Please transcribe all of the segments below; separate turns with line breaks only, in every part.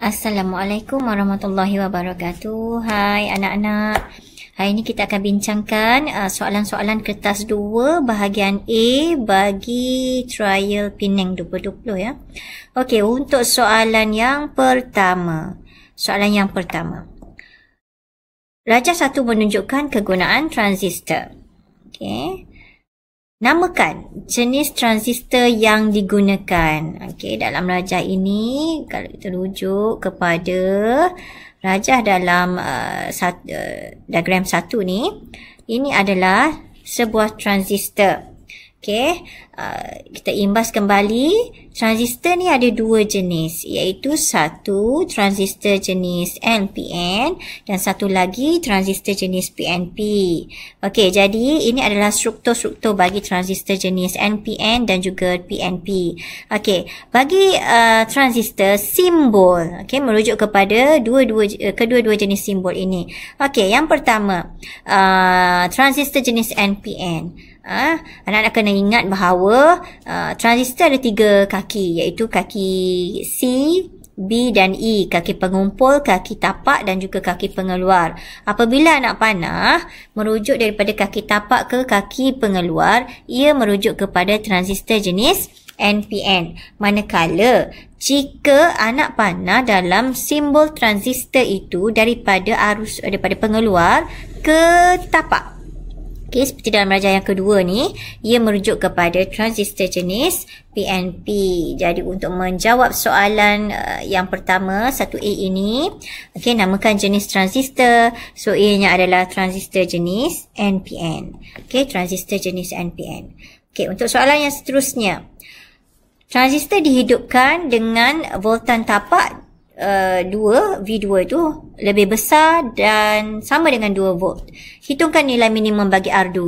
Assalamualaikum warahmatullahi wabarakatuh. Hai anak-anak. Hari ini kita akan bincangkan soalan-soalan kertas 2 bahagian A bagi trial Penang 2020 ya. Okey, untuk soalan yang pertama. Rajah 1 menunjukkan kegunaan transistor. Okey. Namakan jenis transistor yang digunakan. Okey, dalam rajah ini kalau kita rujuk kepada rajah dalam diagram 1 ni, ini adalah sebuah transistor. Okey, kita imbas kembali. Transistor ni ada 2 jenis, iaitu satu transistor jenis NPN dan satu lagi transistor jenis PNP. Okey, jadi ini adalah struktur-struktur bagi transistor jenis NPN dan juga PNP. Okey, bagi transistor, simbol merujuk kepada kedua-dua jenis simbol ini. Okey, yang pertama, transistor jenis NPN. Anak-anak kena ingat bahawa transistor ada 3 kaki, iaitu kaki C, B dan E, kaki pengumpul, kaki tapak dan juga kaki pengeluar. Apabila anak panah merujuk daripada kaki tapak ke kaki pengeluar, ia merujuk kepada transistor jenis NPN. Manakala jika anak panah dalam simbol transistor itu daripada pengeluar ke tapak, okey, seperti dalam rajah yang kedua ni, ia merujuk kepada transistor jenis PNP. Jadi untuk menjawab soalan yang pertama, 1A ini, okey, namakan jenis transistor. So A-nya adalah transistor jenis NPN. Okey, transistor jenis NPN. Okey, untuk soalan yang seterusnya. Transistor dihidupkan dengan voltan tapak 2, V2 itu lebih besar dan sama dengan 2 volt. Hitungkan nilai minimum bagi R2.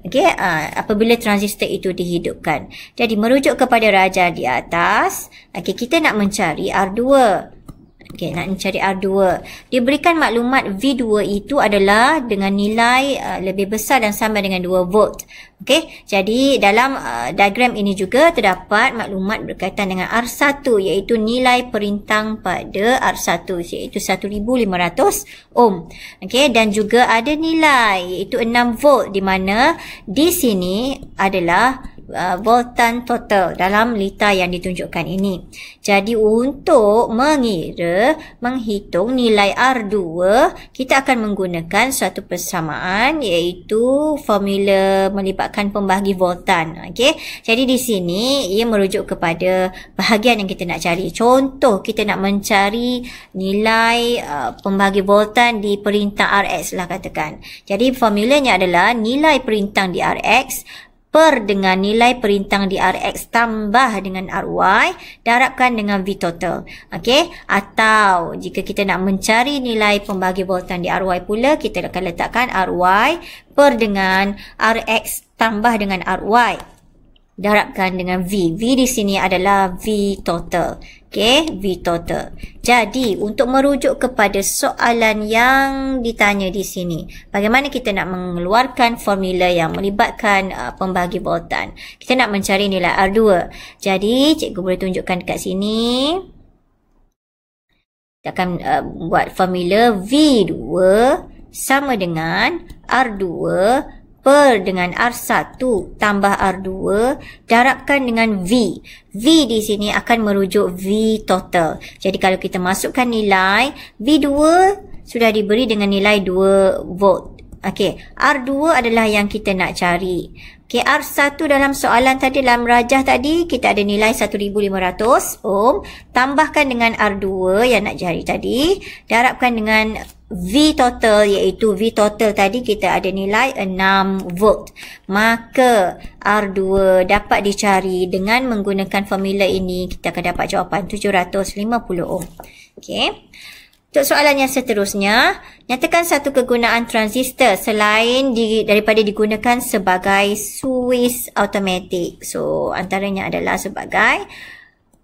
Okey, apabila transistor itu dihidupkan. Jadi merujuk kepada rajah di atas, okey, kita nak mencari R2. Okey, nak mencari R2. Diberikan maklumat V2 itu adalah dengan nilai lebih besar dan sama dengan 2 volt. Okey, jadi dalam diagram ini juga terdapat maklumat berkaitan dengan R1, iaitu nilai perintang pada R1 iaitu 1500 ohm. Okey, dan juga ada nilai iaitu 6 volt, di mana di sini adalah voltan total dalam liter yang ditunjukkan ini. Jadi untuk menghitung nilai R2, kita akan menggunakan suatu persamaan, iaitu formula melibatkan pembahagi voltan. Okey, jadi di sini ia merujuk kepada bahagian yang kita nak cari. Contoh, kita nak mencari nilai pembahagi voltan di perintah Rx lah katakan. Jadi formulanya adalah nilai perintang di Rx per dengan nilai perintang di Rx tambah dengan Ry darabkan dengan V total. Okey, atau jika kita nak mencari nilai pembahagi voltan di Ry pula, kita akan letakkan Ry per dengan Rx tambah dengan Ry darabkan dengan V. V di sini adalah V total. Okey, V total. Jadi, untuk merujuk kepada soalan yang ditanya di sini, bagaimana kita nak mengeluarkan formula yang melibatkan pembahagi voltan? Kita nak mencari nilai R2. Jadi, cikgu boleh tunjukkan dekat sini. Kita akan buat formula V2 sama dengan R2 per dengan R1 tambah R2 darabkan dengan V. V di sini akan merujuk V total. Jadi kalau kita masukkan nilai, V2 sudah diberi dengan nilai 2 volt. Okey, R2 adalah yang kita nak cari. Okey, R1 dalam soalan tadi, dalam rajah tadi, kita ada nilai 1500 ohm. Tambahkan dengan R2 yang nak cari tadi. Darabkan dengan V total, iaitu V total tadi kita ada nilai 6 volt. Maka R2 dapat dicari dengan menggunakan formula ini. Kita akan dapat jawapan 750 ohm. Okey. Untuk soalan yang seterusnya, nyatakan satu kegunaan transistor selain daripada digunakan sebagai switch automatik. So, antaranya adalah sebagai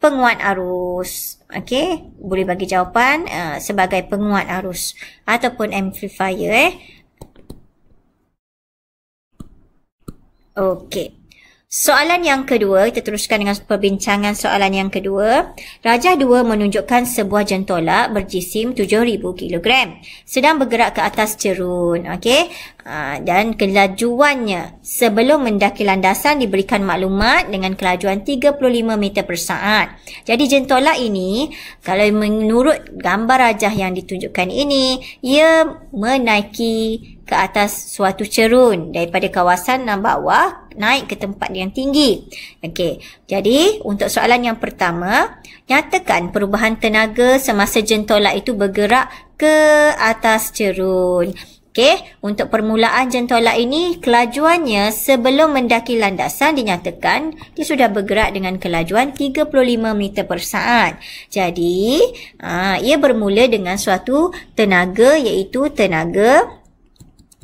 penguat arus. Okey, boleh bagi jawapan sebagai penguat arus ataupun amplifier. Okey. Soalan yang kedua, kita teruskan dengan perbincangan soalan yang kedua. Rajah 2 menunjukkan sebuah jentolak berjisim 7,000 kilogram sedang bergerak ke atas cerun. Okey. Dan kelajuannya sebelum mendaki landasan diberikan maklumat dengan kelajuan 35 meter per saat. Jadi jentolak ini, kalau menurut gambar rajah yang ditunjukkan ini, ia menaiki ke atas suatu cerun daripada kawasan bawah naik ke tempat yang tinggi. Okey. Jadi, untuk soalan yang pertama, nyatakan perubahan tenaga semasa jentolak itu bergerak ke atas cerun. Okey, untuk permulaan jentolak ini, kelajuannya sebelum mendaki landasan dinyatakan dia sudah bergerak dengan kelajuan 35 meter per saat. Jadi, ia bermula dengan suatu tenaga iaitu tenaga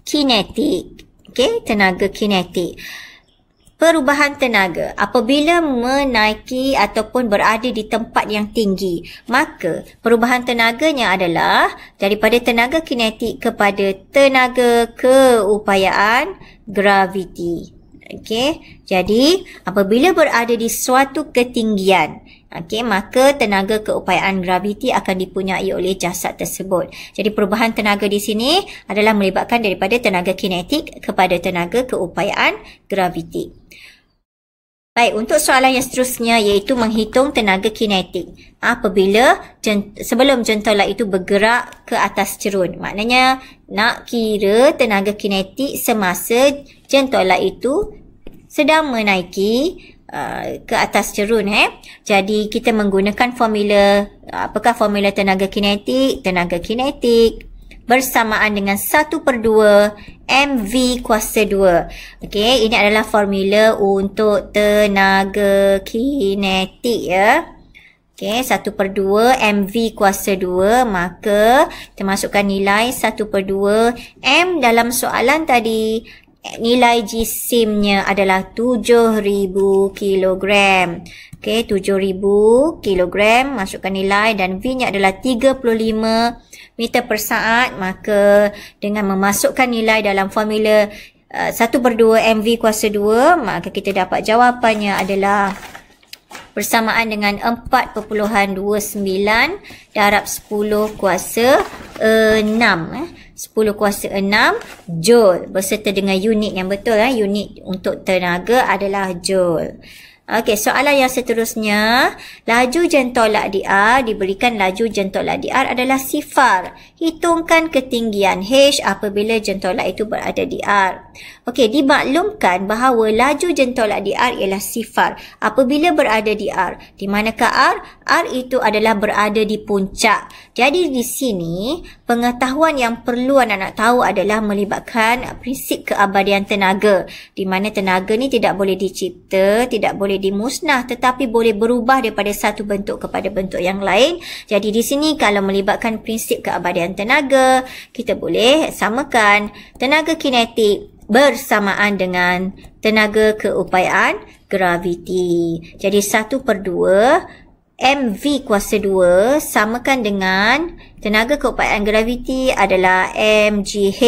kinetik. Okey, tenaga kinetik. Perubahan tenaga apabila menaiki ataupun berada di tempat yang tinggi, maka perubahan tenaganya adalah daripada tenaga kinetik kepada tenaga keupayaan graviti. Okey, jadi apabila berada di suatu ketinggian, okey, maka tenaga keupayaan graviti akan dipunyai oleh jasad tersebut. Jadi perubahan tenaga di sini adalah melibatkan daripada tenaga kinetik kepada tenaga keupayaan graviti. Baik, untuk soalan yang seterusnya iaitu menghitung tenaga kinetik apabila sebelum jentolak itu bergerak ke atas cerun. Maknanya nak kira tenaga kinetik semasa jentolak itu sedang menaiki ke atas cerun. Jadi kita menggunakan formula, apakah formula tenaga kinetik? Tenaga kinetik bersamaan dengan 1/2 mv kuasa 2. Okey, ini adalah formula untuk tenaga kinetik ya. Okey, 1/2 mv kuasa 2, maka kita masukkan nilai 1/2 m dalam soalan tadi. Nilai jisimnya adalah 7,000 kilogram. Okey, 7,000 kilogram, masukkan nilai dan V-nya adalah 35 meter per saat. Maka dengan memasukkan nilai dalam formula 1/2 mv kuasa 2, maka kita dapat jawapannya adalah bersamaan dengan 4.29 darab 10 kuasa 6. 10 kuasa 6 Joule berserta dengan unit yang betul. Unit untuk tenaga adalah Joule. Okey, soalan yang seterusnya, laju jentolak DR diberikan laju jentolak DR adalah sifar. Hitungkan ketinggian H apabila jentolak itu berada di R. Okey, dimaklumkan bahawa laju jentolak DR ialah sifar apabila berada di R. Di manakah R? R itu adalah berada di puncak. Jadi di sini pengetahuan yang perlu anak-anak tahu adalah melibatkan prinsip keabadian tenaga, di mana tenaga ni tidak boleh dicipta, tidak boleh dimusnah, tetapi boleh berubah daripada satu bentuk kepada bentuk yang lain. Jadi di sini kalau melibatkan prinsip keabadian tenaga, kita boleh samakan tenaga kinetik bersamaan dengan tenaga keupayaan graviti. Jadi 1/2 mv kuasa 2 samakan dengan tenaga keupayaan graviti adalah mgh.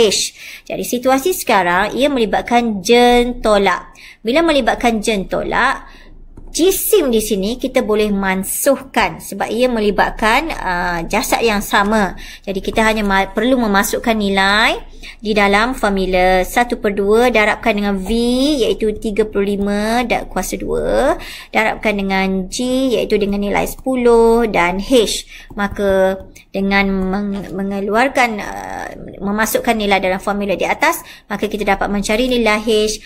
Jadi situasi sekarang ia melibatkan jentolak. Bila melibatkan jentolak, jisim di sini kita boleh mansuhkan sebab ia melibatkan jasad yang sama. Jadi kita hanya perlu memasukkan nilai di dalam formula 1/2 darabkan dengan V iaitu 35 kuasa 2 darabkan dengan G iaitu dengan nilai 10 dan H. Maka dengan mengeluarkan memasukkan nilai dalam formula di atas, maka kita dapat mencari nilai H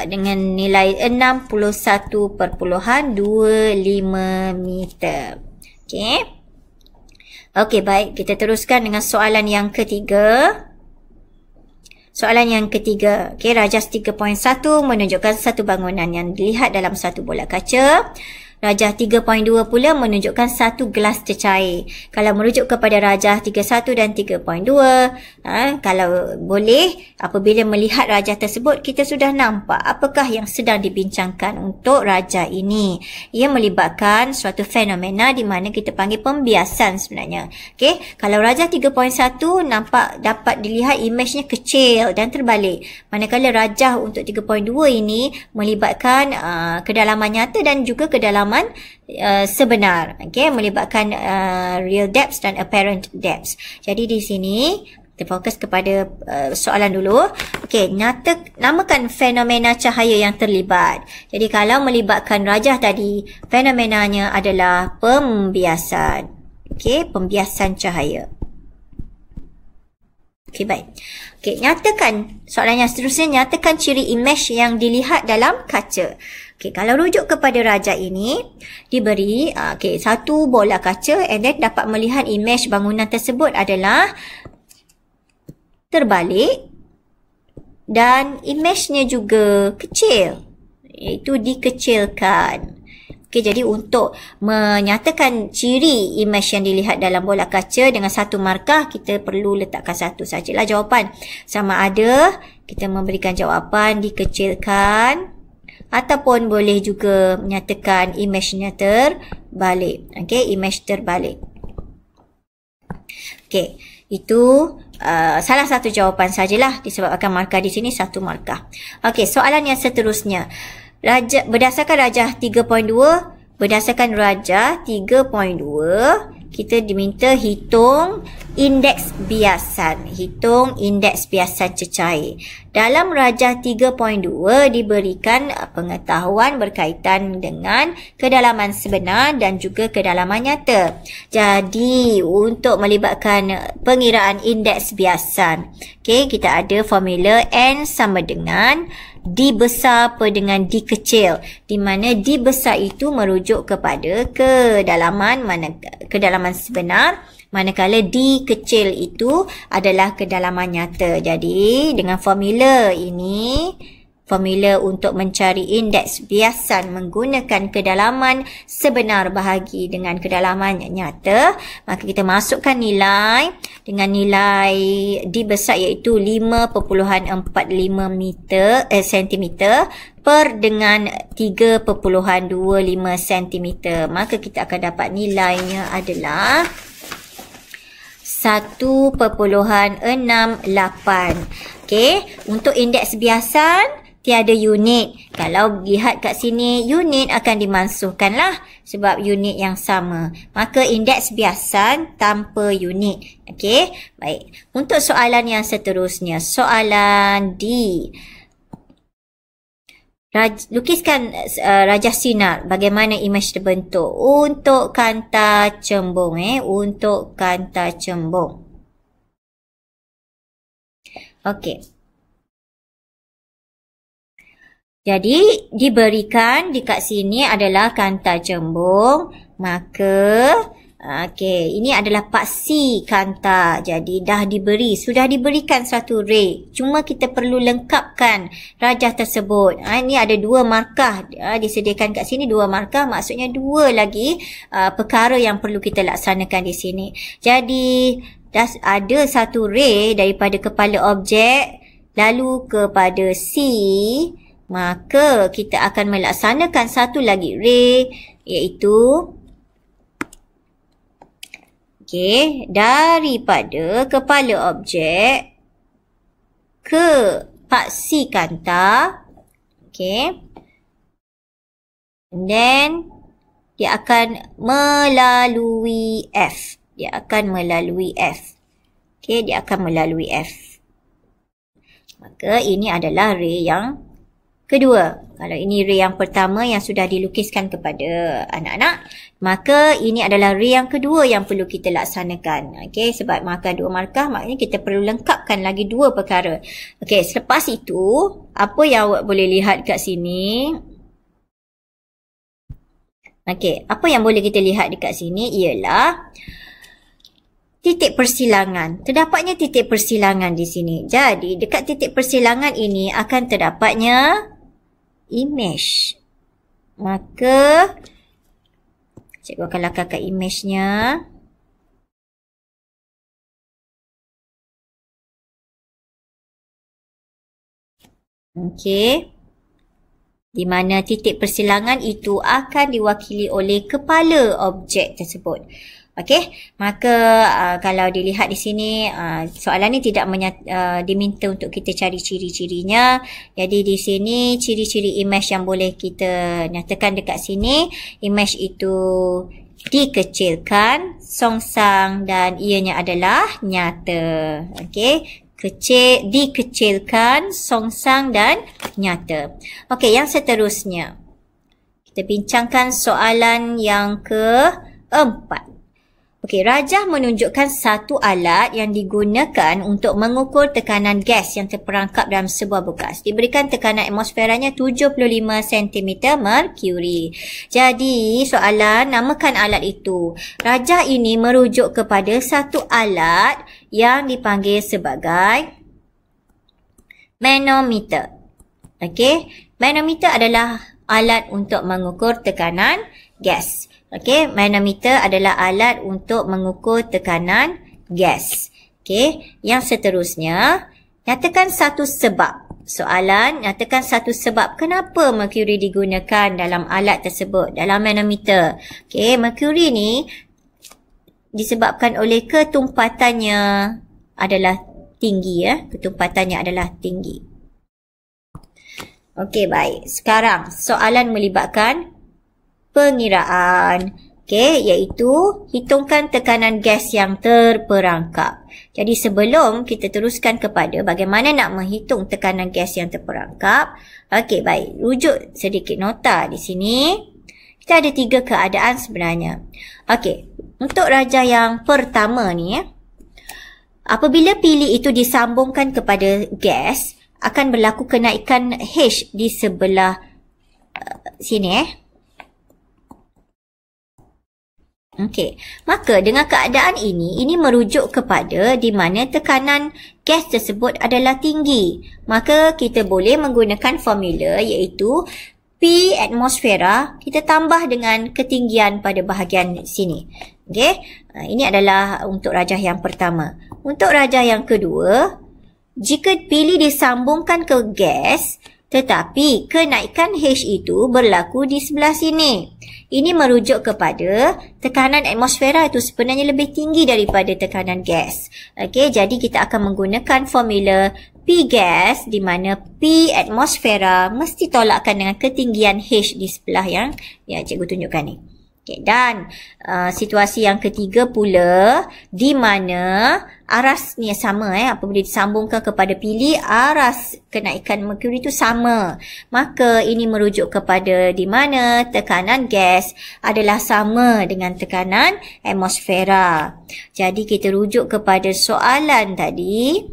dengan nilai 61.25 meter. Okey. Okey, baik, kita teruskan dengan soalan yang ketiga. Soalan yang ketiga, okay, Rajas 3.1 menunjukkan satu bangunan yang dilihat dalam satu bola kaca. Rajah 3.2 pula menunjukkan satu gelas cecair. Kalau merujuk kepada rajah 31 dan 3.2, kalau boleh, apabila melihat rajah tersebut, kita sudah nampak apakah yang sedang dibincangkan untuk rajah ini. Ia melibatkan suatu fenomena di mana kita panggil pembiasan sebenarnya. Okey, kalau rajah 3.1 nampak dapat dilihat imejnya kecil dan terbalik. Manakala rajah untuk 3.2 ini melibatkan kedalaman nyata dan juga kedalaman sebenar, melibatkan real depth dan apparent depth. Jadi di sini kita fokus kepada soalan dulu. Namakan fenomena cahaya yang terlibat. Jadi kalau melibatkan rajah tadi, fenomenanya adalah pembiasan. Pembiasan cahaya. Baik. Nyatakan, soalan yang seterusnya, nyatakan ciri imej yang dilihat dalam kaca. Kalau rujuk kepada rajah ini, diberi satu bola kaca and then dapat melihat imej bangunan tersebut adalah terbalik dan imejnya juga kecil, iaitu dikecilkan. Jadi untuk menyatakan ciri imej yang dilihat dalam bola kaca dengan satu markah, kita perlu letakkan satu sajalah jawapan. Sama ada kita memberikan jawapan dikecilkan ataupun boleh juga menyatakan imejnya terbalik. Imej terbalik. Itu salah satu jawapan sajalah disebabkan markah di sini satu markah. Soalan yang seterusnya. Berdasarkan rajah 3.2, kita diminta hitung indeks biasan. Hitung indeks biasan cecair. Dalam rajah 3.2 diberikan pengetahuan berkaitan dengan kedalaman sebenar dan juga kedalaman nyata. Jadi untuk melibatkan pengiraan indeks biasan, kita ada formula N sama dengan D besar per dengan D kecil, di mana D besar itu merujuk kepada kedalaman sebenar, manakala D kecil itu adalah kedalaman nyata. Jadi dengan formula ini, formula untuk mencari indeks biasan menggunakan kedalaman sebenar bahagi dengan kedalaman nyata, maka kita masukkan nilai dengan nilai D besar iaitu 5.45 cm per dengan 3.25 cm. Maka kita akan dapat nilainya adalah 1.68. Untuk indeks biasan tiada unit. Kalau lihat kat sini, unit akan dimansuhkan lah sebab unit yang sama. Maka indeks biasan tanpa unit. Baik. Untuk soalan yang seterusnya, soalan D. Lukiskan rajah sinar. Bagaimana imej terbentuk untuk kanta cembung. Untuk kanta cembung. Jadi diberikan dekat sini adalah kanta cembung, maka ini adalah paksi kanta. Jadi sudah diberikan satu ray. Cuma kita perlu lengkapkan rajah tersebut. Ini ada dua markah disediakan kat sini, dua markah, maksudnya dua lagi perkara yang perlu kita laksanakan di sini. Jadi dah ada satu ray daripada kepala objek lalu kepada C. Maka kita akan melaksanakan satu lagi ray, iaitu daripada kepala objek ke paksi kanta. And then dia akan melalui F. Dia akan melalui F. Maka ini adalah ray yang kedua. Kalau ini ray yang pertama yang sudah dilukiskan kepada anak-anak, maka ini adalah ray yang kedua yang perlu kita laksanakan. Sebab markah dua markah, maknanya kita perlu lengkapkan lagi dua perkara. Selepas itu, apa yang awak boleh lihat kat sini? Apa yang boleh kita lihat dekat sini ialah titik persilangan. Terdapatnya titik persilangan di sini. Jadi, dekat titik persilangan ini akan terdapatnya imej. Maka Cikgu akan lakarkan imejnya. Okey. Di mana titik persilangan itu akan diwakili oleh kepala objek tersebut. Okey, maka kalau dilihat di sini, soalan ni tidak diminta untuk kita cari ciri-cirinya. Jadi di sini ciri-ciri imej yang boleh kita nyatakan dekat sini, imej itu dikecilkan, songsang dan ianya adalah nyata. Okey. Dikecilkan, songsang dan nyata. Okey, yang seterusnya. Kita bincangkan soalan yang keempat. Okey, rajah menunjukkan satu alat yang digunakan untuk mengukur tekanan gas yang terperangkap dalam sebuah bekas. Diberikan tekanan atmosferanya 75 cm merkuri. Jadi, soalan namakan alat itu. Rajah ini merujuk kepada satu alat yang dipanggil sebagai manometer. Okey, manometer adalah alat untuk mengukur tekanan gas. Okey, manometer adalah alat untuk mengukur tekanan gas. Okey, yang seterusnya, nyatakan satu sebab. Soalan, nyatakan satu sebab kenapa merkuri digunakan dalam alat tersebut, dalam manometer. Okey, merkuri ni disebabkan oleh ketumpatannya adalah tinggi, ketumpatannya adalah tinggi. Okey, baik. Sekarang, soalan melibatkan pengiraan. Okey, iaitu hitungkan tekanan gas yang terperangkap. Jadi sebelum kita teruskan kepada bagaimana nak menghitung tekanan gas yang terperangkap. Okey, baik. Rujuk sedikit nota di sini. Kita ada 3 keadaan sebenarnya. Okey, untuk rajah yang pertama ni, apabila pili itu disambungkan kepada gas, akan berlaku kenaikan H di sebelah sini. Okey, maka dengan keadaan ini merujuk kepada di mana tekanan gas tersebut adalah tinggi. Maka kita boleh menggunakan formula iaitu P atmosfera kita tambah dengan ketinggian pada bahagian sini. Okey, ini adalah untuk rajah yang pertama. Untuk rajah yang kedua, jika pili disambungkan ke gas, tetapi kenaikan H itu berlaku di sebelah sini. Ini merujuk kepada tekanan atmosfera itu sebenarnya lebih tinggi daripada tekanan gas. Okey, jadi kita akan menggunakan formula P gas di mana P atmosfera mesti tolakkan dengan ketinggian H di sebelah yang cikgu tunjukkan ni. Okay, dan situasi yang ketiga pula di mana arasnya sama apabila disambungkan kepada pili, aras kenaikan merkuri itu sama. Maka ini merujuk kepada di mana tekanan gas adalah sama dengan tekanan atmosfera. Jadi kita rujuk kepada soalan tadi.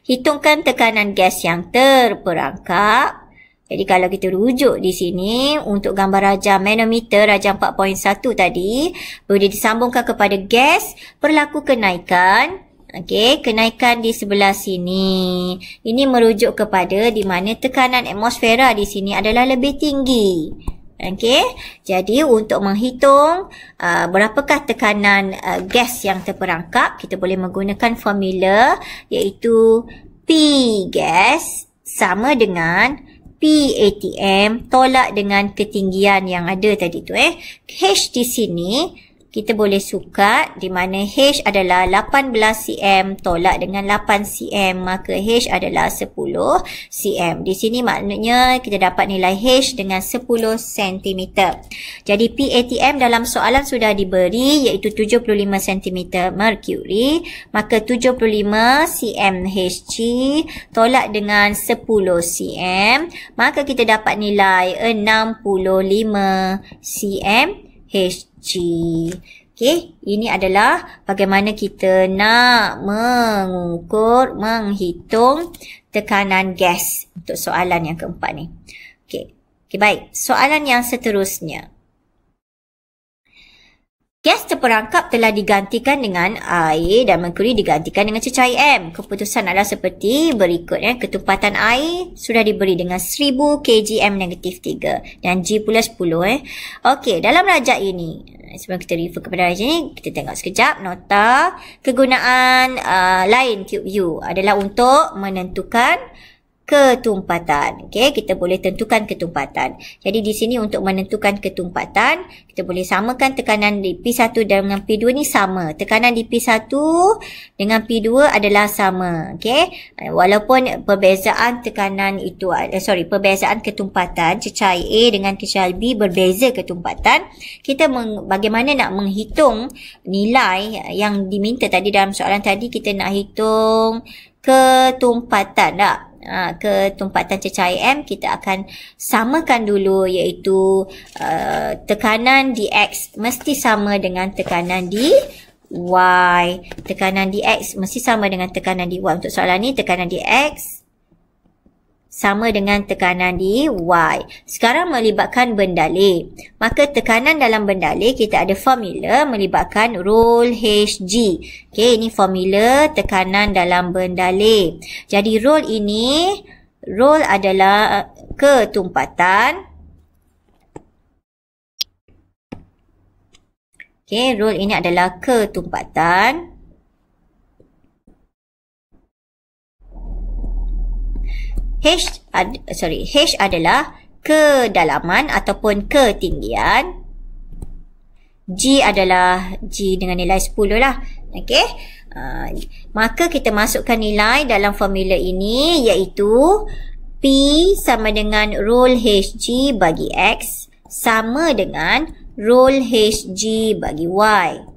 Hitungkan tekanan gas yang terperangkap. Jadi kalau kita rujuk di sini untuk gambar rajah manometer rajah 4.1 tadi, boleh disambungkan kepada gas, berlaku kenaikan. Okey, kenaikan di sebelah sini. Ini merujuk kepada di mana tekanan atmosfera di sini adalah lebih tinggi. Okey, jadi untuk menghitung berapakah tekanan gas yang terperangkap, kita boleh menggunakan formula iaitu P gas sama dengan P ATM tolak dengan ketinggian yang ada tadi tu H di sini kita boleh sukat di mana H adalah 18 cm tolak dengan 8 cm, maka H adalah 10 cm. Di sini maknanya kita dapat nilai H dengan 10 cm. Jadi PATM dalam soalan sudah diberi iaitu 75 cm merkuri, maka 75 cm Hg tolak dengan 10 cm, maka kita dapat nilai 65 cm Hg. Okey, ini adalah bagaimana kita nak menghitung tekanan gas untuk soalan yang keempat ni. Okey, baik. Soalan yang seterusnya. Gas terperangkap telah digantikan dengan air dan merkuri digantikan dengan cecair M. Keputusan adalah seperti berikut. Ketumpatan air sudah diberi dengan 1000 kgm-3 dan G pula 10. Okey, dalam rajak ini, sebelum kita refer kepada rajak ini, kita tengok sekejap. Nota kegunaan lain tube U adalah untuk menentukan ketumpatan. Okey, kita boleh tentukan ketumpatan. Jadi di sini untuk menentukan ketumpatan, kita boleh samakan tekanan di P1 dengan P2 ni sama. Tekanan di P1 dengan P2 adalah sama. Okey, walaupun perbezaan tekanan itu perbezaan ketumpatan cecair A dengan cecair B berbeza ketumpatan, kita bagaimana nak menghitung nilai yang diminta tadi dalam soalan tadi, kita nak hitung ketumpatan tak? Ketumpatan cecair M, kita akan samakan dulu, iaitu tekanan di X mesti sama dengan tekanan di Y. Tekanan di X mesti sama dengan tekanan di Y. Untuk soalan ni, tekanan di X sama dengan tekanan di Y. Sekarang melibatkan bendalih. Maka tekanan dalam bendalih kita ada formula melibatkan rho Hg. Okey, ini formula tekanan dalam bendalih. Jadi rho adalah ketumpatan. Okey, rho ini adalah ketumpatan. H adalah kedalaman ataupun ketinggian. G adalah G dengan nilai 10 lah. Okey. Maka kita masukkan nilai dalam formula ini, iaitu P sama dengan rho Hg bagi X sama dengan rho Hg bagi Y.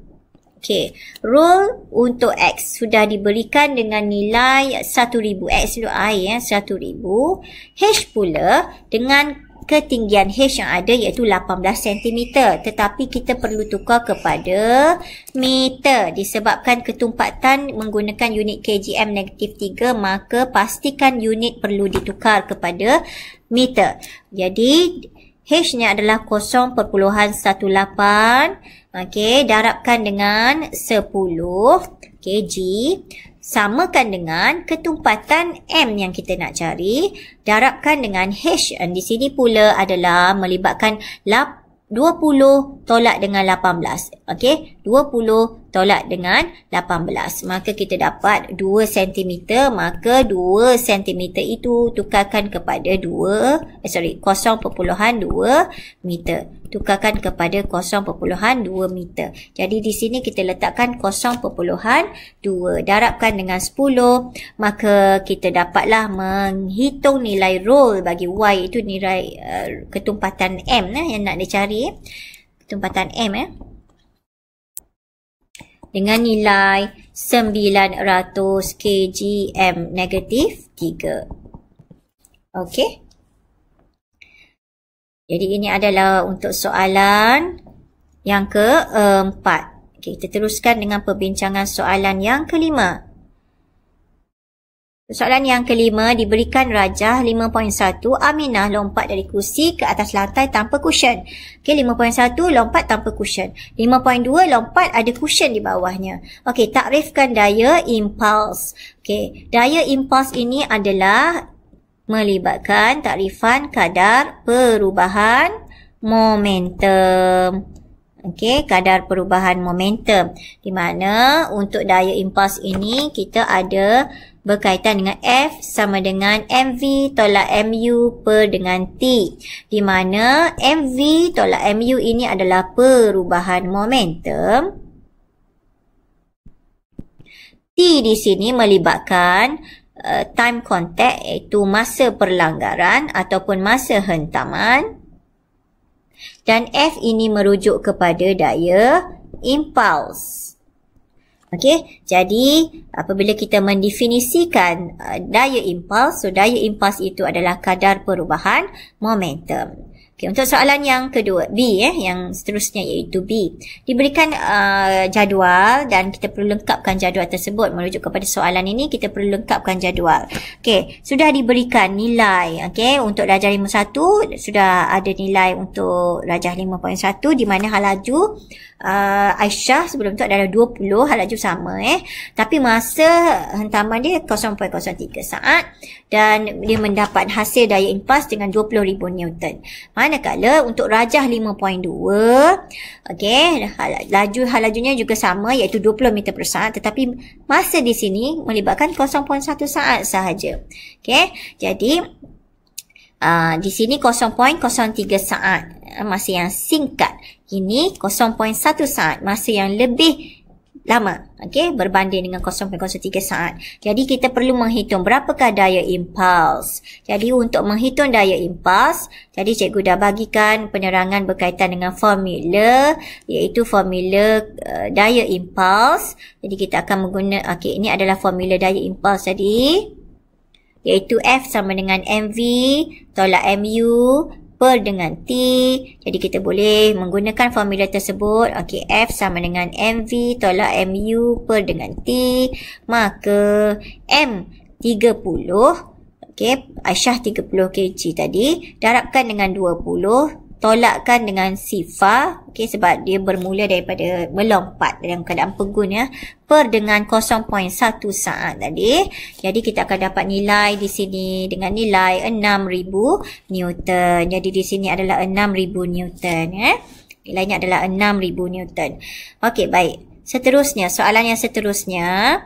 Okey, rho untuk X sudah diberikan dengan nilai 1000. X dulu air 1000. H pula dengan ketinggian H yang ada, iaitu 18 cm. Tetapi kita perlu tukar kepada meter. Disebabkan ketumpatan menggunakan unit kgm-3, maka pastikan unit perlu ditukar kepada meter. Jadi H-nya adalah 0.18. Okey, darabkan dengan 10 kg. Samakan dengan ketumpatan M yang kita nak cari. Darabkan dengan H. Di sini pula adalah melibatkan 20 tolak dengan 18. Okey, 20 tolak dengan 18. Maka kita dapat 2 cm. Maka 2 cm itu tukarkan kepada 0.2 meter. Tukarkan kepada 0.2 meter. Jadi di sini kita letakkan 0.2. Darabkan dengan 10. Maka kita dapatlah menghitung nilai rho bagi Y, itu nilai ketumpatan M yang nak dicari. Ketumpatan M dengan nilai 900 kgm-3. Okey. Jadi ini adalah untuk soalan yang keempat. Okay, kita teruskan dengan perbincangan soalan yang kelima. Soalan yang kelima, diberikan rajah 5.1, Aminah lompat dari kursi ke atas lantai tanpa cushion. Okay, 5.1 lompat tanpa cushion. 5.2 lompat ada cushion di bawahnya. Okay, takrifkan daya impuls. Okay, daya impuls ini adalah melibatkan takrifan kadar perubahan momentum. Okey, kadar perubahan momentum. Di mana untuk daya impuls ini kita ada berkaitan dengan F sama dengan mv tolak mu per dengan T. Di mana mv tolak mu ini adalah perubahan momentum. T di sini melibatkan time contact, iaitu masa perlanggaran ataupun masa hentaman. Dan F ini merujuk kepada daya impuls. Okey, jadi apabila kita mendefinisikan daya impuls, so daya impuls itu adalah kadar perubahan momentum. Okay, untuk soalan yang kedua, B yang seterusnya iaitu B. Diberikan jadual dan kita perlu lengkapkan jadual tersebut. Merujuk kepada soalan ini, kita perlu lengkapkan jadual. Okey, sudah diberikan nilai. Okey, untuk rajah 51 sudah ada nilai untuk rajah 5.1 di mana hal laju Aisyah sebelum tu adalah 20 hal laju sama tapi masa hentaman dia 0.03 saat dan dia mendapat hasil daya impas dengan 20,000 Newton. Manakala untuk rajah 5.2 okey, hal lajunya juga sama iaitu 20 meter per saat tetapi masa di sini melibatkan 0.1 saat sahaja. Okey, jadi di sini 0.03 saat masa yang singkat. Ini 0.1 saat masa yang lebih lama. Okey, berbanding dengan 0.03 saat. Jadi kita perlu menghitung berapakah daya impuls. Jadi untuk menghitung daya impuls, jadi cikgu dah bagikan penerangan berkaitan dengan formula iaitu formula daya impuls. Jadi kita akan menggunakan ini adalah formula daya impuls tadi. Iaitu F sama dengan MV tolak MU per dengan T. Jadi kita boleh menggunakan formula tersebut. Okey, F sama dengan MV tolak MU per dengan T. Maka M 30. Okey, Aisyah 30 kg tadi. Darabkan dengan 20. Tolakkan dengan sifar. Okey, sebab dia bermula daripada melompat dalam keadaan pegun per dengan 0.1 saat tadi. Jadi kita akan dapat nilai di sini dengan nilai 6,000 Newton. Jadi di sini adalah 6,000 Newton Nilainya adalah 6,000 Newton. Okey, baik. Seterusnya, soalan yang seterusnya.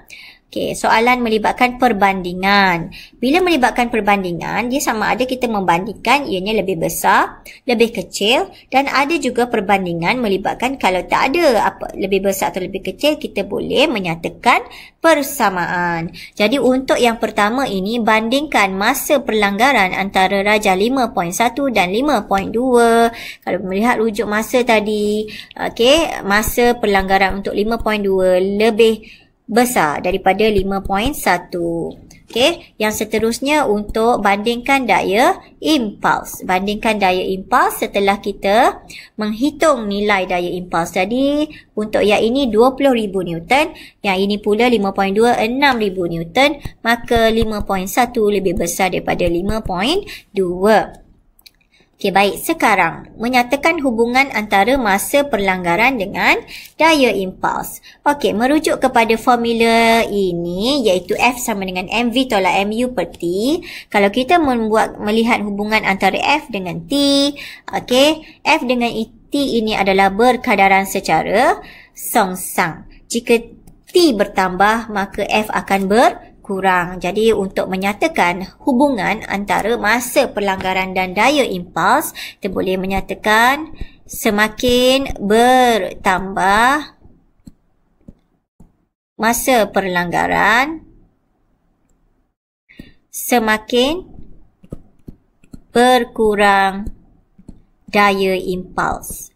Okey, soalan melibatkan perbandingan. Bila melibatkan perbandingan, dia sama ada kita membandingkan ianya lebih besar, lebih kecil dan ada juga perbandingan melibatkan kalau tak ada apa lebih besar atau lebih kecil, kita boleh menyatakan persamaan. Jadi untuk yang pertama ini, bandingkan masa perlanggaran antara rajah 5.1 dan 5.2. Kalau melihat rujuk masa tadi, okey, masa perlanggaran untuk 5.2 lebih besar daripada 5.1. Okey, yang seterusnya untuk bandingkan daya impuls. Bandingkan daya impuls setelah kita menghitung nilai daya impuls tadi. Untuk yang ini 20,000 Newton, yang ini pula 5.2 6,000 Newton, maka 5.1 lebih besar daripada 5.2. Okey, baik. Sekarang, menyatakan hubungan antara masa perlanggaran dengan daya impuls. Okey, merujuk kepada formula ini, iaitu F sama dengan MV tolak MU per T. Kalau kita melihat hubungan antara F dengan T, okey, F dengan T ini adalah berkadaran secara songsang. Jika T bertambah, maka F akan berkurang. Jadi untuk menyatakan hubungan antara masa perlanggaran dan daya impuls, kita boleh menyatakan semakin bertambah masa perlanggaran, semakin berkurang daya impuls.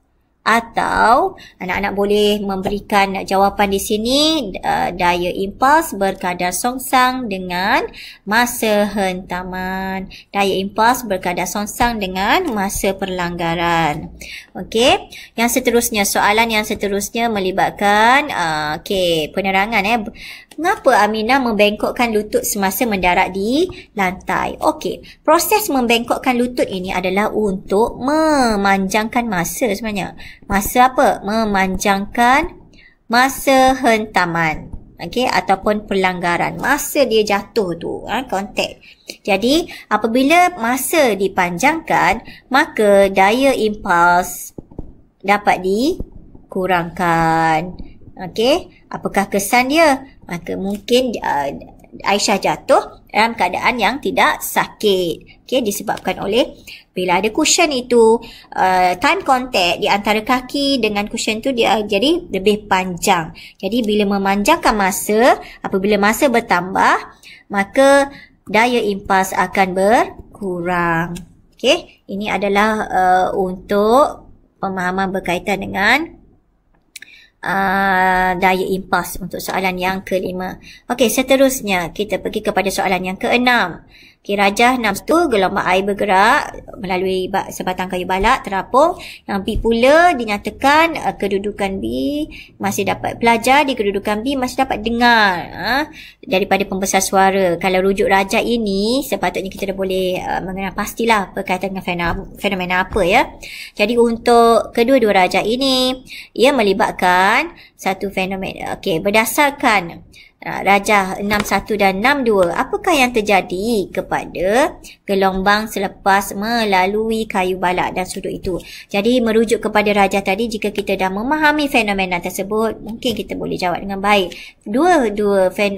Atau anak-anak boleh memberikan jawapan di sini, daya impuls berkadar songsang dengan masa hentaman. Daya impuls berkadar songsang dengan masa perlanggaran. Okey, yang seterusnya, soalan yang seterusnya melibatkan penerangan Mengapa Aminah membengkokkan lutut semasa mendarat di lantai? Okey, proses membengkokkan lutut ini adalah untuk memanjangkan masa sebenarnya. Masa apa? Memanjangkan masa hentaman. Okey, ataupun pelanggaran. Masa dia jatuh tu, kontak. Jadi, apabila masa dipanjangkan, maka daya impuls dapat dikurangkan. Okey, apakah kesan dia? Maka mungkin Aisyah jatuh dalam keadaan yang tidak sakit. Okey, disebabkan oleh bila ada cushion itu, time contact di antara kaki dengan cushion tu dia jadi lebih panjang. Jadi bila memanjangkan masa, apabila masa bertambah, maka daya impuls akan berkurang. Okey, ini adalah untuk pemahaman berkaitan dengan daya impuls untuk soalan yang kelima. Okey, seterusnya kita pergi kepada soalan yang keenam. Okey, rajah 6 tu gelombang air bergerak melalui sebatang kayu balak terapung. Yang B pula dinyatakan kedudukan B masih dapat belajar, di kedudukan B masih dapat dengar daripada pembesar suara. Kalau rujuk rajah ini sepatutnya kita dah boleh mengenal pastilah berkaitan dengan fenomena apa ya. Jadi untuk kedua-dua rajah ini ia melibatkan satu fenomena. Okey, berdasarkan rajah 61 dan 62, apakah yang terjadi kepada gelombang selepas melalui kayu balak dan sudut itu? Jadi merujuk kepada rajah tadi, jika kita dah memahami fenomena tersebut, mungkin kita boleh jawab dengan baik. Dua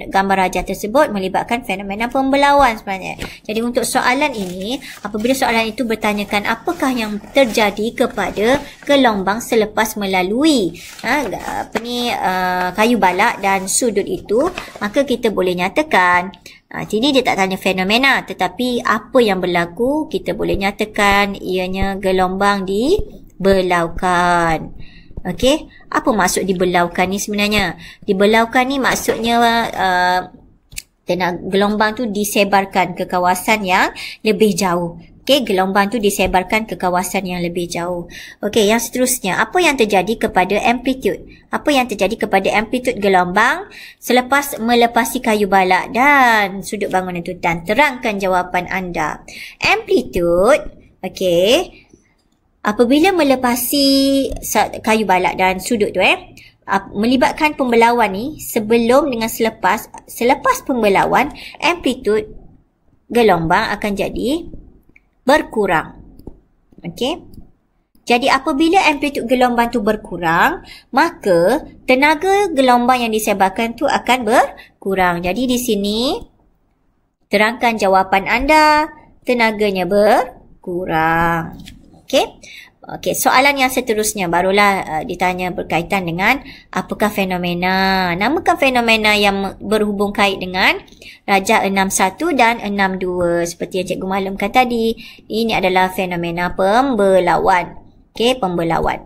gambar rajah tersebut melibatkan fenomena pembelauan sebenarnya. Jadi untuk soalan ini, apabila soalan itu bertanyakan apakah yang terjadi kepada gelombang selepas melalui kayu balak dan sudut itu, maka kita boleh nyatakan sini dia tak tanya fenomena, tetapi apa yang berlaku kita boleh nyatakan ianya gelombang dibelaukan. Okey, apa maksud dibelaukan ni sebenarnya? Dibelaukan ni maksudnya gelombang tu disebarkan ke kawasan yang lebih jauh. Okey, gelombang tu disebarkan ke kawasan yang lebih jauh. Okey, yang seterusnya, apa yang terjadi kepada amplitude? Apa yang terjadi kepada amplitude gelombang selepas melepasi kayu balak dan sudut bangunan itu? Dan terangkan jawapan anda. Amplitude, okey, apabila melepasi kayu balak dan sudut tu melibatkan pembelauan ni sebelum dengan selepas pembelauan, amplitude gelombang akan jadi berkurang. Okey. Jadi apabila amplitude gelombang tu berkurang, maka tenaga gelombang yang disebarkan tu akan berkurang. Jadi di sini terangkan jawapan anda, tenaganya berkurang. Okey. Okey, soalan yang seterusnya barulah ditanya berkaitan dengan apakah fenomena. Namakan fenomena yang berhubung kait dengan rajah 61 dan 62. Seperti yang Cikgu maklumkan tadi, ini adalah fenomena pembelauan. Okey, pembelauan.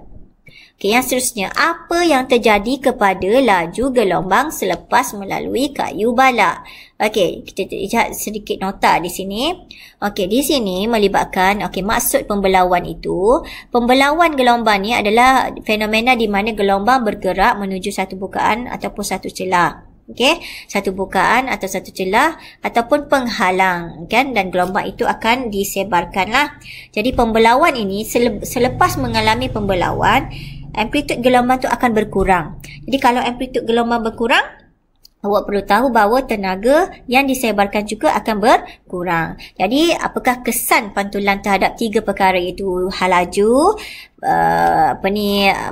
Okey, yang seterusnya, apa yang terjadi kepada laju gelombang selepas melalui kayu balak? Okey, kita lihat sedikit nota di sini. Okey, di sini melibatkan, maksud pembelauan itu, pembelauan gelombang ni adalah fenomena di mana gelombang bergerak menuju satu bukaan ataupun satu celah. Okey, satu bukaan atau satu celah ataupun penghalang, kan, dan gelombang itu akan disebarkanlah. Jadi pembelauan ini selepas mengalami pembelauan, amplitude gelombang tu akan berkurang. Jadi kalau amplitude gelombang berkurang, awak perlu tahu bahawa tenaga yang disebarkan juga akan berkurang. Jadi apakah kesan pantulan terhadap tiga perkara itu? Hal laju,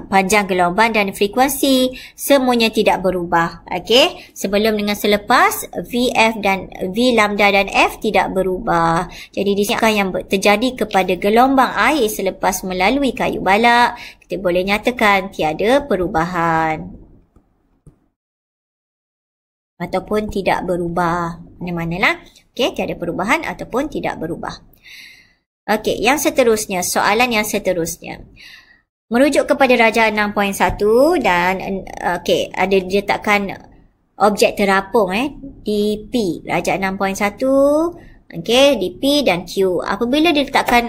panjang gelombang dan frekuensi, semuanya tidak berubah. Okey, sebelum dengan selepas, VF dan V lambda dan F tidak berubah. Jadi di sini apa yang terjadi kepada gelombang air selepas melalui kayu balak, kita boleh nyatakan tiada perubahan ataupun tidak berubah. Mana-manalah. Okey, tiada perubahan ataupun tidak berubah. Okey, yang seterusnya, soalan yang seterusnya. Merujuk kepada rajah 6.1 dan ada diletakkan objek terapung di P, rajah 6.1. Okey, di P dan Q. Apabila diletakkan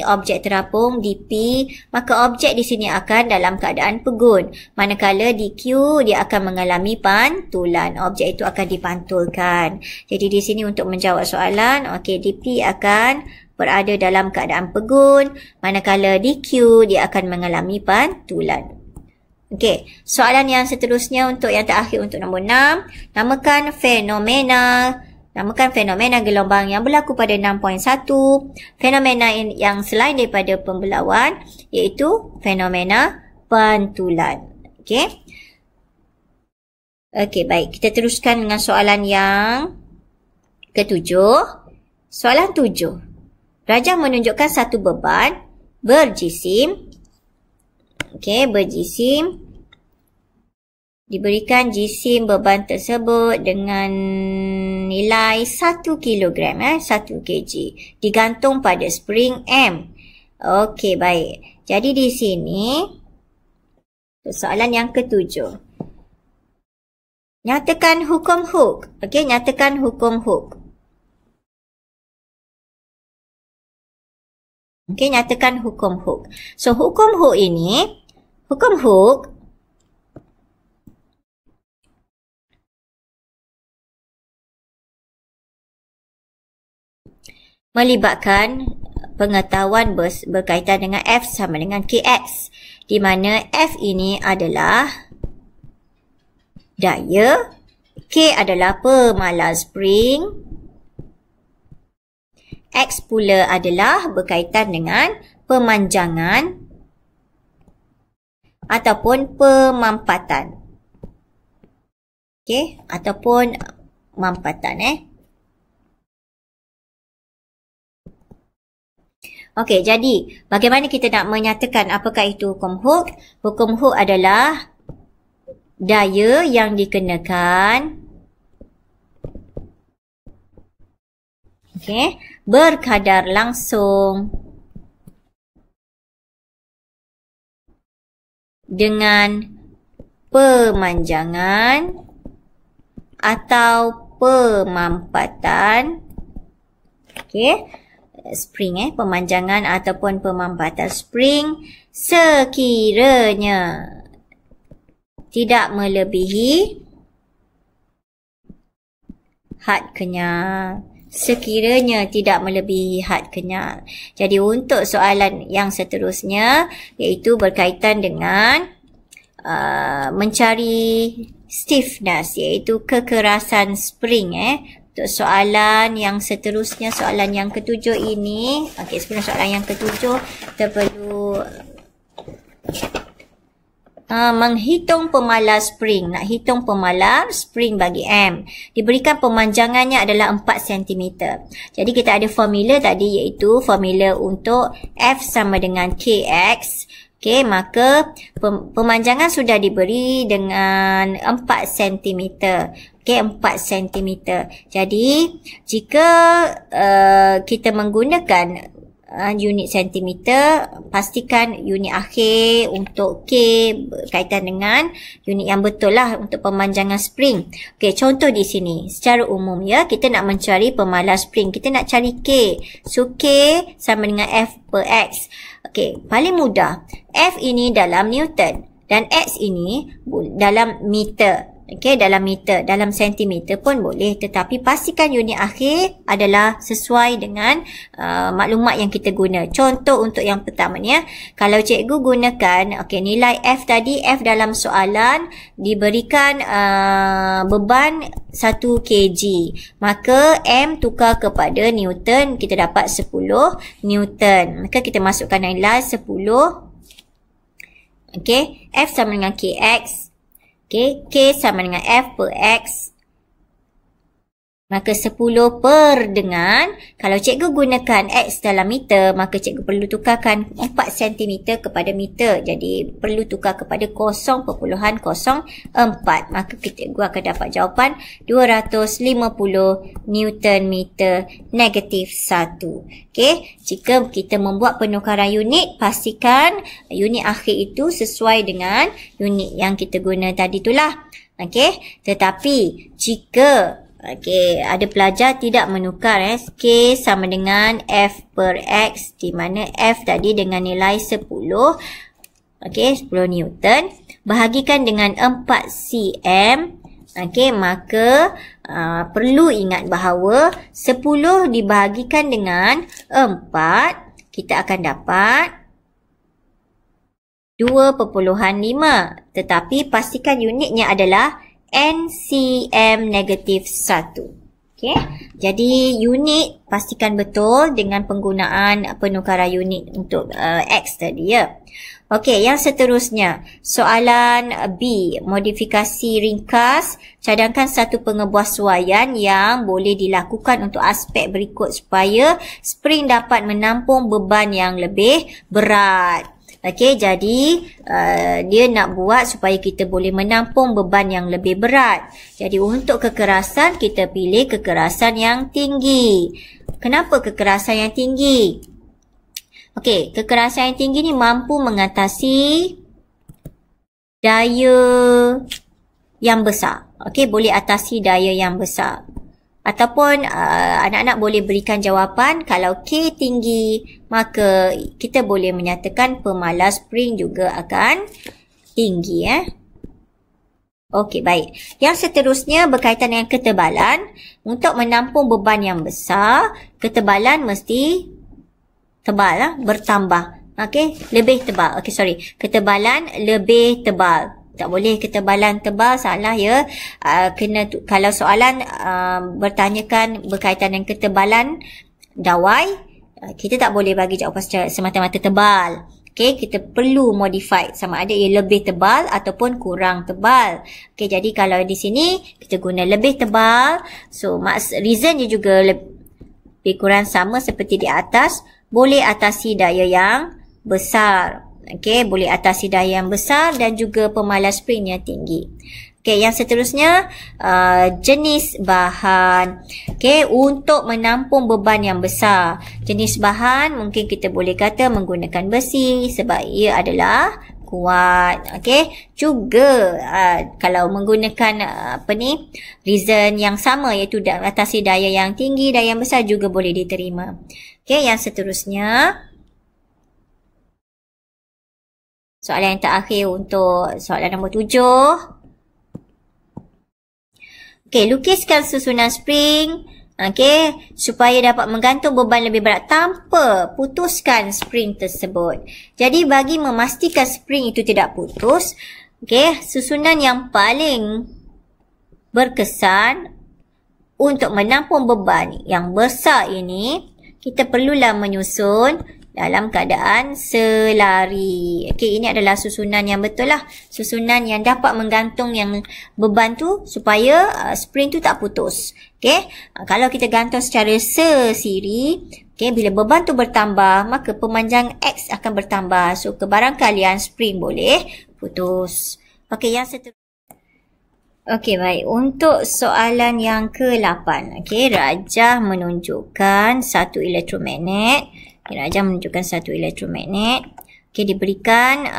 objek terapung di P, maka objek di sini akan dalam keadaan pegun. Manakala di Q dia akan mengalami pantulan. Objek itu akan dipantulkan. Jadi di sini untuk menjawab soalan, di P akan berada dalam keadaan pegun, manakala di Q dia akan mengalami pantulan. Okey, soalan yang seterusnya untuk yang terakhir untuk nombor 6, namakan fenomena gelombang yang berlaku pada 6.1, fenomena yang selain daripada pembelauan, iaitu fenomena pantulan. Okey. Okey, baik. Kita teruskan dengan soalan yang ketujuh. Soalan 7. Rajah menunjukkan satu beban berjisim. Okey, berjisim. Diberikan jisim beban tersebut dengan nilai 1 kg, 1 kg. Digantung pada spring M. Okey, baik. Jadi di sini, soalan yang ketujuh. Nyatakan hukum Hooke. Okey, nyatakan hukum Hooke. Okey, nyatakan hukum Hooke. So, hukum Hooke ini, hukum Hooke melibatkan pengetahuan berkaitan dengan F sama dengan Kx, di mana F ini adalah daya, K adalah pemalar spring, X pula adalah berkaitan dengan pemanjangan ataupun pemampatan. Okey, ataupun mampatan Okey, jadi bagaimana kita nak menyatakan apakah itu hukum Hooke? Hukum Hooke adalah daya yang dikenakan berkadar langsung dengan pemanjangan atau pemampatan spring pemanjangan ataupun pemampatan spring sekiranya tidak melebihi had kenyal. Sekiranya tidak melebihi had kenyal. Jadi untuk soalan yang seterusnya iaitu berkaitan dengan mencari stiffness, iaitu kekerasan spring Untuk soalan yang seterusnya, soalan yang ketujuh ini. Okey, sebelum soalan yang ketujuh, kita perlu menghitung pemalar spring. Nak hitung pemalar spring bagi M. Diberikan pemanjangannya adalah 4 cm. Jadi kita ada formula tadi, iaitu formula untuk F sama dengan Kx. Okey, maka pemanjangan sudah diberi dengan 4 cm. Okey, 4 cm. Jadi, jika kita menggunakan unit sentimeter, pastikan unit akhir untuk K berkaitan dengan unit yang betul lah untuk pemanjangan spring. Okey, contoh di sini. Secara umum kita nak mencari pemalar spring. Kita nak cari K. So, K sama dengan F per X. Okey, paling mudah. F ini dalam Newton dan X ini dalam meter. Okey, dalam meter, dalam sentimeter pun boleh, tetapi pastikan unit akhir adalah sesuai dengan maklumat yang kita guna. Contoh untuk yang pertama ni kalau cikgu gunakan nilai F tadi, F dalam soalan diberikan beban 1 kg, maka M tukar kepada Newton, kita dapat 10 Newton. Maka kita masukkan nilai 10. Okey, F sama dengan Kx. Okey, K sama dengan F per X. Maka 10 per dengan, kalau cikgu gunakan X dalam meter, maka cikgu perlu tukarkan 4 cm kepada meter. Jadi, perlu tukar kepada 0.04. Maka cikgu akan dapat jawapan 250 Newton meter negatif 1. Okey, jika kita membuat penukaran unit, pastikan unit akhir itu sesuai dengan unit yang kita guna tadi itulah. Okey, tetapi jika ada pelajar tidak menukar K sama dengan F per X, di mana F tadi dengan nilai 10. 10 Newton. Bahagikan dengan 4 cm. Maka perlu ingat bahawa 10 dibahagikan dengan 4, kita akan dapat 2.5. Tetapi pastikan unitnya adalah NCM negatif 1. Okey. Jadi unit pastikan betul dengan penggunaan penukaran unit untuk X tadi Okey, yang seterusnya. Soalan B. Modifikasi ringkas. Cadangkan satu pengebuasuaian yang boleh dilakukan untuk aspek berikut supaya spring dapat menampung beban yang lebih berat. Okey, jadi dia nak buat supaya kita boleh menampung beban yang lebih berat. Jadi untuk kekerasan, kita pilih kekerasan yang tinggi. Kenapa kekerasan yang tinggi? Okey, kekerasan yang tinggi ni mampu mengatasi daya yang besar. Okey, boleh atasi daya yang besar. Ataupun anak-anak boleh berikan jawapan kalau K tinggi, maka kita boleh menyatakan pemalar spring juga akan tinggi. Okey, baik. Yang seterusnya berkaitan dengan ketebalan. Untuk menampung beban yang besar, ketebalan mesti tebal, bertambah. Okey, lebih tebal. Okey, sorry. Ketebalan lebih tebal. Tak boleh ketebalan tebal, salah ya. Kalau soalan bertanyakan berkaitan dengan ketebalan dawai, kita tak boleh bagi jawapan secara semata-mata tebal. Okay, kita perlu modify sama ada ia lebih tebal ataupun kurang tebal. Okay, jadi kalau di sini kita guna lebih tebal, so reason dia juga lebih kurang sama seperti di atas, boleh atasi daya yang besar. Okay, boleh atasi daya yang besar dan juga pemalar spring yang tinggi. Okay, yang seterusnya jenis bahan. Okay, untuk menampung beban yang besar. Jenis bahan mungkin kita boleh kata menggunakan besi sebab ia adalah kuat. Okay, juga kalau menggunakan reason yang sama iaitu atasi daya yang tinggi, daya yang besar juga boleh diterima. Okay, yang seterusnya. Soalan yang terakhir untuk soalan nombor 7. Okey, lukiskan susunan spring. Okey, supaya dapat menggantung beban lebih berat tanpa putuskan spring tersebut. Jadi bagi memastikan spring itu tidak putus, okey, susunan yang paling berkesan untuk menampung beban yang besar ini, kita perlulah menyusun dalam keadaan selari. Okey, ini adalah susunan yang betul lah. Susunan yang dapat menggantung yang beban tu supaya spring tu tak putus. Okey, kalau kita gantung secara sesiri, okey, bila beban tu bertambah, maka pemanjang X akan bertambah. So, kebarangkalian spring boleh putus. Okey, yang seterusnya. Okey, baik. Untuk soalan yang ke-8. Okey, rajah menunjukkan satu elektromagnet. Rajah menunjukkan satu elektromagnet. Okey, diberikan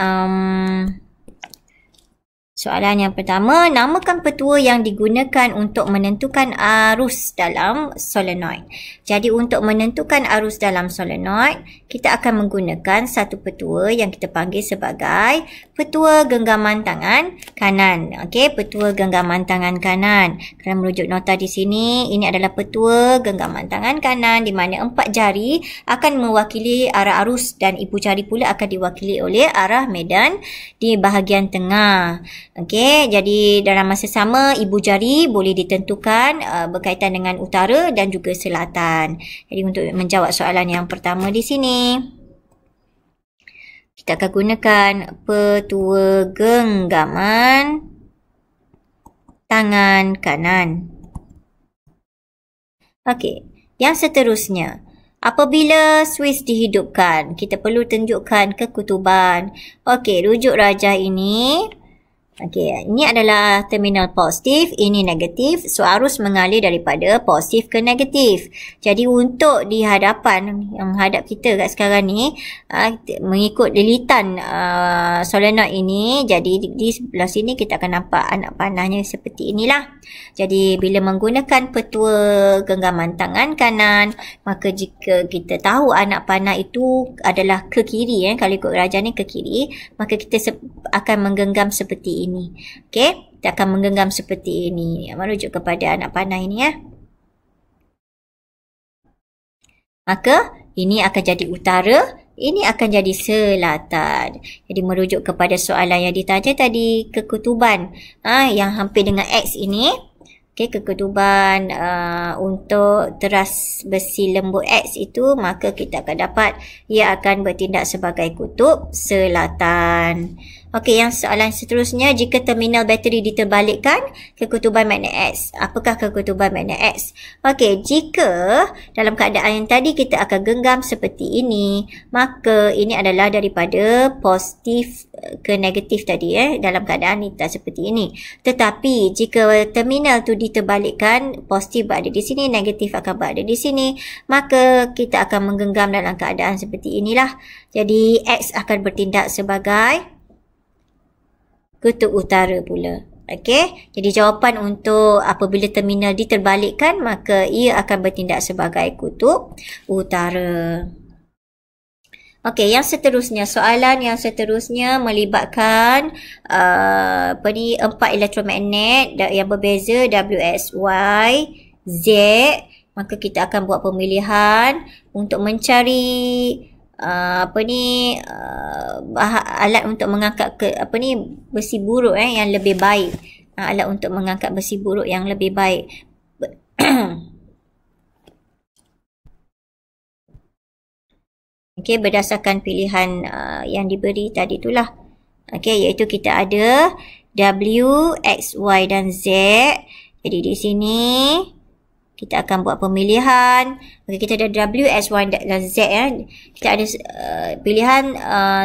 soalan yang pertama, namakan petua yang digunakan untuk menentukan arus dalam solenoid. Jadi untuk menentukan arus dalam solenoid, kita akan menggunakan satu petua yang kita panggil sebagai petua genggaman tangan kanan. Okey, petua genggaman tangan kanan. Kalau merujuk nota di sini, ini adalah petua genggaman tangan kanan di mana 4 jari akan mewakili arah arus dan ibu jari pula akan diwakili oleh arah medan di bahagian tengah. Okey, jadi dalam masa sama ibu jari boleh ditentukan berkaitan dengan utara dan juga selatan. Jadi untuk menjawab soalan yang pertama di sini, kita akan gunakan petua genggaman tangan kanan. Okey, yang seterusnya, apabila Swiss dihidupkan, kita perlu tunjukkan kekutuban. Okey, rujuk rajah ini. Okey, ini adalah terminal positif, ini negatif. So, arus mengalir daripada positif ke negatif. Jadi, untuk di hadapan yang hadap kita kat sekarang ni, mengikut lilitan solenoid ini, jadi di sebelah sini kita akan nampak anak panahnya seperti inilah. Jadi, bila menggunakan petua genggaman tangan kanan, maka jika kita tahu anak panah itu adalah ke kiri, kalau ikut rajah ni ke kiri, maka kita akan menggenggam seperti ini. Okey, kita akan menggenggam seperti ini. Merujuk kepada anak panah ini ya. Maka ini akan jadi utara, ini akan jadi selatan. Jadi merujuk kepada soalan yang ditanya tadi, kekutuban yang hampir dengan X ini. Okey, kekutuban untuk teras besi lembut X itu, maka kita akan dapat ia akan bertindak sebagai kutub selatan. Okey, yang soalan seterusnya, jika terminal bateri diterbalikkan, kekutuban magnet X. Apakah kekutuban magnet X? Okey, jika dalam keadaan yang tadi kita akan genggam seperti ini, maka ini adalah daripada positif ke negatif tadi dalam keadaan kita seperti ini. Tetapi jika terminal tu diterbalikkan, positif berada di sini, negatif akan berada di sini, maka kita akan menggenggam dalam keadaan seperti inilah. Jadi X akan bertindak sebagai kutub utara pula. Okey, jadi jawapan untuk apabila terminal D terbalikkan, maka ia akan bertindak sebagai kutub utara. Okey, yang seterusnya, soalan yang seterusnya melibatkan 4 elektromagnet yang berbeza W, X, Y, Z. Maka kita akan buat pemilihan untuk mencari alat untuk mengangkat besi buruk yang lebih baik. Alat untuk mengangkat besi buruk yang lebih baik. Okey, berdasarkan pilihan yang diberi tadi itulah. Okey, iaitu kita ada W, X, Y dan Z. Jadi di sini kita akan buat pemilihan. Okey, kita ada W, X, Y dan Z Kita ada pilihan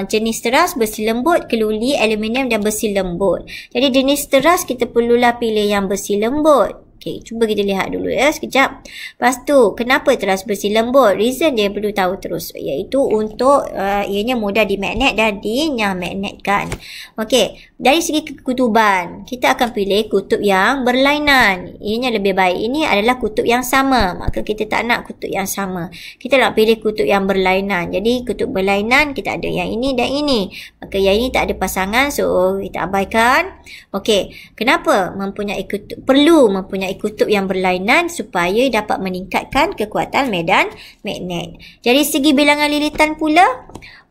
jenis teras, besi lembut, keluli, aluminium dan besi lembut. Jadi jenis teras kita perlulah pilih yang besi lembut. Okey, cuba kita lihat dulu sekejap. Lepas tu, kenapa teras besi lembut? Reason dia perlu tahu terus, iaitu untuk ianya mudah dimagnet dan dinyamagnetkan. Okey, dari segi kekutuban, kita akan pilih kutub yang berlainan. Ianya lebih baik. Ini adalah kutub yang sama, maka kita tak nak kutub yang sama. Kita nak pilih kutub yang berlainan. Jadi kutub berlainan kita ada yang ini dan ini. Maka yang ini tak ada pasangan, so kita abaikan. Okey, kenapa perlu mempunyai kutub yang berlainan? Supaya dapat meningkatkan kekuatan medan magnet. Dari segi bilangan lilitan pula,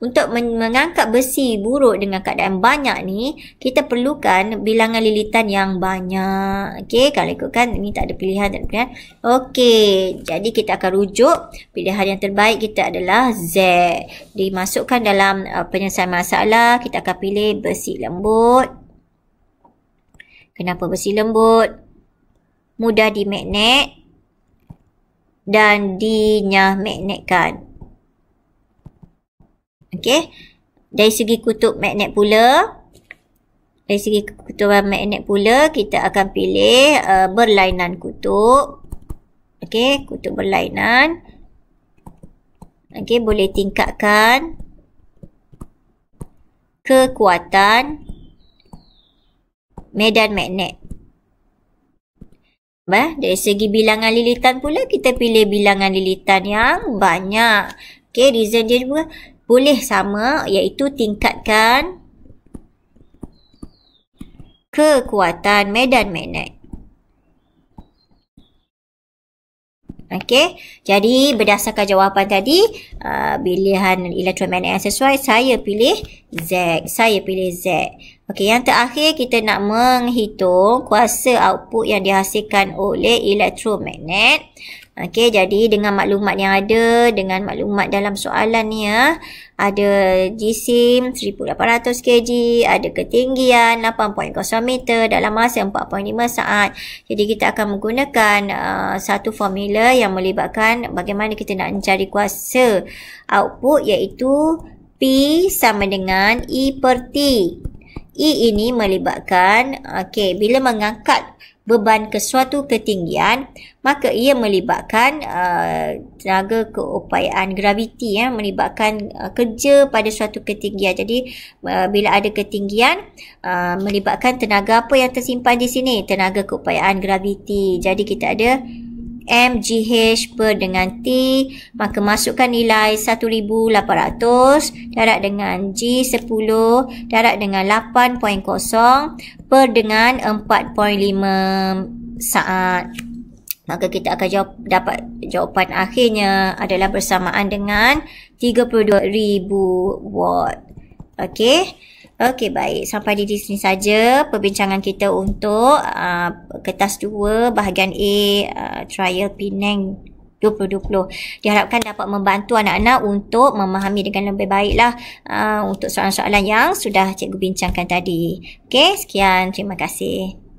untuk mengangkat besi buruk dengan keadaan banyak ni, kita perlukan bilangan lilitan yang banyak. Okey, kalau ikutkan ini tak ada pilihan. Okey, jadi kita akan rujuk pilihan yang terbaik kita adalah Z. Dimasukkan dalam penyelesaian masalah, kita akan pilih besi lembut. Kenapa besi lembut? Mudah dimagnet dan dinyamagnetkan. Okey, dari segi kutub magnet pula, kita akan pilih berlainan kutub. Okey, kutub berlainan. Okey, boleh tingkatkan kekuatan medan magnet. Dari segi bilangan lilitan pula, kita pilih bilangan lilitan yang banyak. Okey, reason dia juga boleh sama, iaitu tingkatkan kekuatan medan magnet. Okey, jadi berdasarkan jawapan tadi, pilihan elektromagnet yang sesuai, saya pilih Z. Okey, yang terakhir kita nak menghitung kuasa output yang dihasilkan oleh elektromagnet. Okey, jadi dengan maklumat yang ada, dengan maklumat dalam soalan ni ada jisim 1800 kg, ada ketinggian 8.0 meter dalam masa 4.5 saat. Jadi kita akan menggunakan satu formula yang melibatkan bagaimana kita nak mencari kuasa output, iaitu P sama dengan E per T. E ini melibatkan, bila mengangkat beban ke suatu ketinggian, maka ia melibatkan tenaga keupayaan graviti, melibatkan kerja pada suatu ketinggian. Jadi bila ada ketinggian, melibatkan tenaga apa yang tersimpan di sini? Tenaga keupayaan graviti. Jadi kita ada mgh per dengan T, maka masukkan nilai 1800 darab dengan G10 darab dengan 8.0 per dengan 4.5 saat. Maka kita akan dapat jawapan akhirnya adalah bersamaan dengan 32,000 watt. Okey. Okey, baik. Sampai di sini saja perbincangan kita untuk kertas 2 bahagian A trial Penang 2020. Diharapkan dapat membantu anak-anak untuk memahami dengan lebih baiklah untuk soalan-soalan yang sudah cikgu bincangkan tadi. Okey, sekian. Terima kasih.